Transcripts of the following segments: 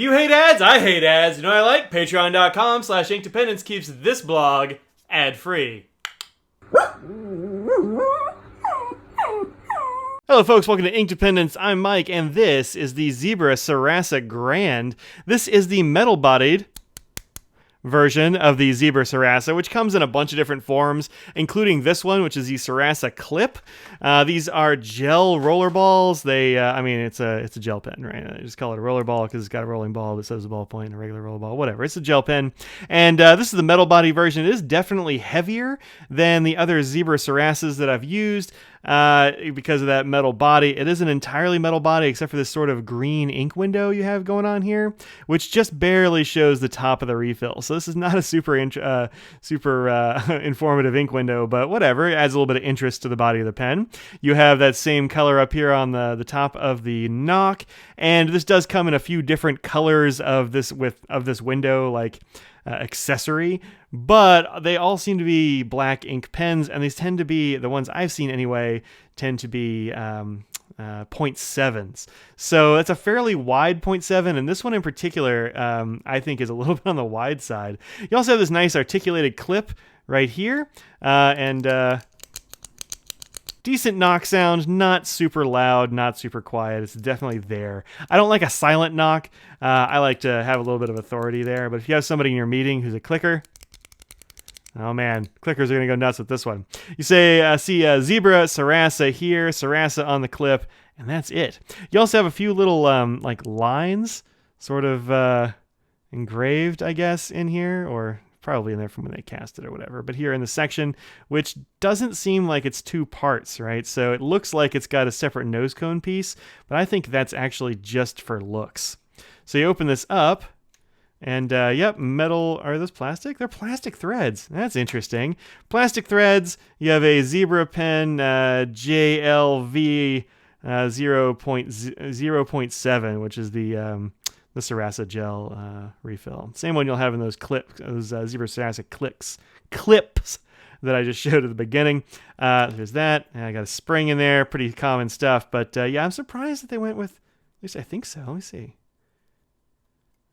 You hate ads? I hate ads. You know what I like? Patreon.com/inkdependence keeps this blog ad-free. Hello folks, welcome to Inkdependence. I'm Mike, and this is the Zebra Sarasa Grand. This is the metal-bodied version of the Zebra Sarasa, which comes in a bunch of different forms, including this one, which is the Sarasa Clip. These are gel roller balls. It's a gel pen, right? I just call it a roller ball because it's got a rolling ball that says a ballpoint and a regular roller ball, whatever. It's a gel pen, and this is the metal body version. It is definitely heavier than the other Zebra Sarasas that I've used. Because of that metal body. It is an entirely metal body except for this sort of green ink window you have going on here, which just barely shows the top of the refill. So this is not a super informative ink window, but whatever. It adds a little bit of interest to the body of the pen. You have that same color up here on the top of the knock, and this does come in a few different colors of this window, like accessory, but they all seem to be black ink pens, and these tend to be, the ones I've seen anyway, tend to be 0.7s. So it's a fairly wide 0.7, and this one in particular, I think is a little bit on the wide side. You also have this nice articulated clip right here, and decent knock sound, not super loud, not super quiet. It's definitely there. I don't like a silent knock. I like to have a little bit of authority there, but if you have somebody in your meeting who's a clicker, oh man, clickers are going to go nuts with this one. You say, see Zebra Sarasa here, Sarasa on the clip, and that's it. You also have a few little like lines sort of engraved, I guess, in here, or probably in there from when they cast it or whatever, but here in the section, which doesn't seem like it's two parts, right? So it looks like it's got a separate nose cone piece, but I think that's actually just for looks. So you open this up, and yep, metal. Are those plastic? They're plastic threads. That's interesting. Plastic threads. You have a Zebra pen JLV 0.7, which is the Sarasa gel refill. Same one you'll have in those Zebra Sarasa clips that I just showed at the beginning. There's that. And I got a spring in there. Pretty common stuff. But yeah, I'm surprised that they went with, at least I think so. Let me see.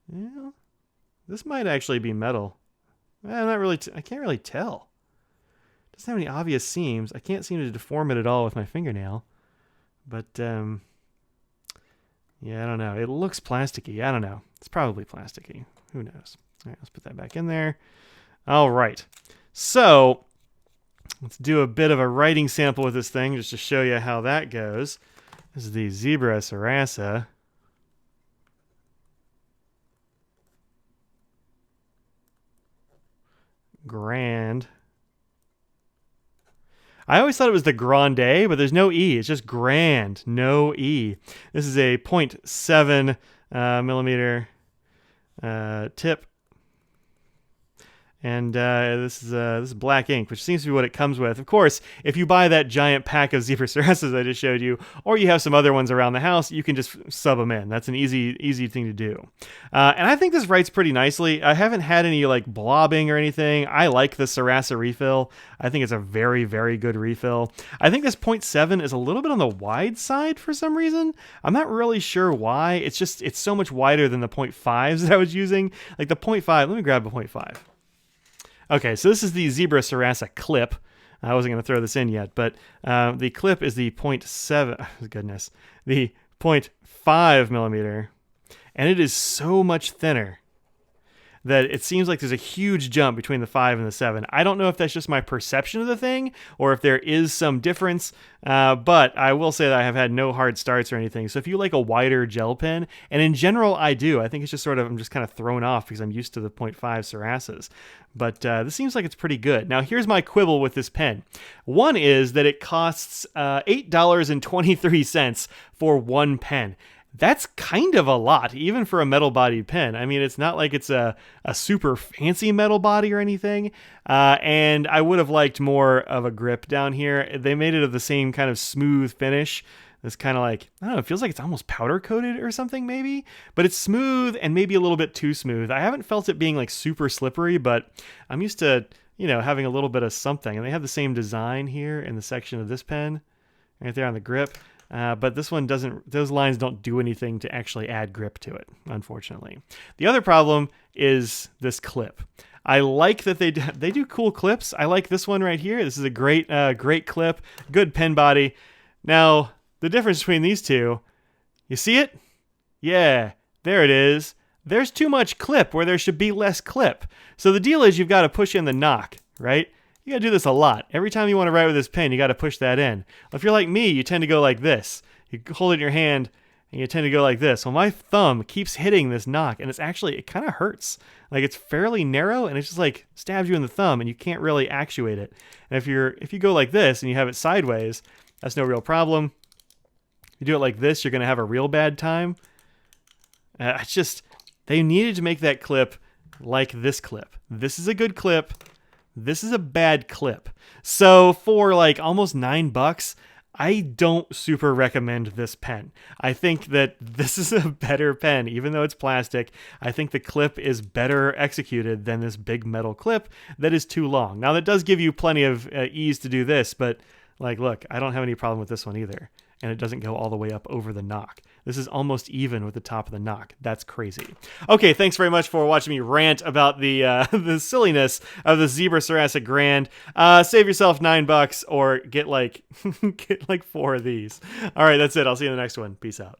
Yeah, this might actually be metal. I'm not really, I can't really tell. It doesn't have any obvious seams. I can't seem to deform it at all with my fingernail. But yeah, I don't know. It looks plasticky. I don't know. It's probably plasticky. Who knows? All right, let's put that back in there. All right. So let's do a bit of a writing sample with this thing just to show you how that goes. This is the Zebra Sarasa. Grand. I always thought it was the Grande, but there's no E. It's just Grand, no E. This is a 0.7 millimeter tip. And this is black ink, which seems to be what it comes with. Of course, if you buy that giant pack of Zebra Sarasas I just showed you, or you have some other ones around the house, you can just sub them in. That's an easy thing to do. And I think this writes pretty nicely. I haven't had any like blobbing or anything. I like the Sarasa refill. I think it's a very, very good refill. I think this 0.7 is a little bit on the wide side for some reason. I'm not really sure why. It's so much wider than the 0.5s that I was using. Like the 0.5, let me grab a 0.5. Okay, so this is the Zebra Sarasa clip. I wasn't going to throw this in yet, but the clip is the 0.7, goodness, the 0.5 millimeter, and it is so much thinner that it seems like there's a huge jump between the 5 and the 7. I don't know if that's just my perception of the thing or if there is some difference, but I will say that I have had no hard starts or anything. So if you like a wider gel pen, and in general I do, I think it's just sort of, I'm just kind of thrown off because I'm used to the 0.5 Sarasas. But this seems like it's pretty good. Now here's my quibble with this pen. One is that it costs $8.23 for one pen. That's kind of a lot, even for a metal-bodied pen. I mean, it's not like it's a super fancy metal body or anything. And I would have liked more of a grip down here. They made it of the same kind of smooth finish. It's kind of like, I don't know, it feels like it's almost powder-coated or something maybe. But it's smooth and maybe a little bit too smooth. I haven't felt it being like super slippery, but I'm used to, having a little bit of something. And they have the same design here in the section of this pen, right there on the grip. But this one doesn't, those lines don't do anything to actually add grip to it, unfortunately. The other problem is this clip. I like that they do cool clips. I like this one right here. This is a great clip, good pen body. Now, the difference between these two, you see it? Yeah, there it is. There's too much clip where there should be less clip. So the deal is you've got to push in the knock, right? You got to do this a lot. Every time you want to write with this pen, you got to push that in. If you're like me, you tend to go like this. You hold it in your hand, and you tend to go like this. Well, my thumb keeps hitting this knock, and it kind of hurts. Like, it's fairly narrow, and it's just like stabs you in the thumb, and you can't really actuate it. And if you go like this and you have it sideways, that's no real problem. If you do it like this, you're going to have a real bad time. They needed to make that clip like this clip. This is a good clip. This is a bad clip. So for like almost $9, I don't super recommend this pen. I think that this is a better pen, even though it's plastic. I think the clip is better executed than this big metal clip that is too long. Now, that does give you plenty of ease to do this, but like, look, I don't have any problem with this one either. And it doesn't go all the way up over the knock. This is almost even with the top of the knock. That's crazy. Okay, thanks very much for watching me rant about the the silliness of the Zebra Sarasa Grand. Save yourself $9 or get like 4 of these. All right, that's it. I'll see you in the next one. Peace out.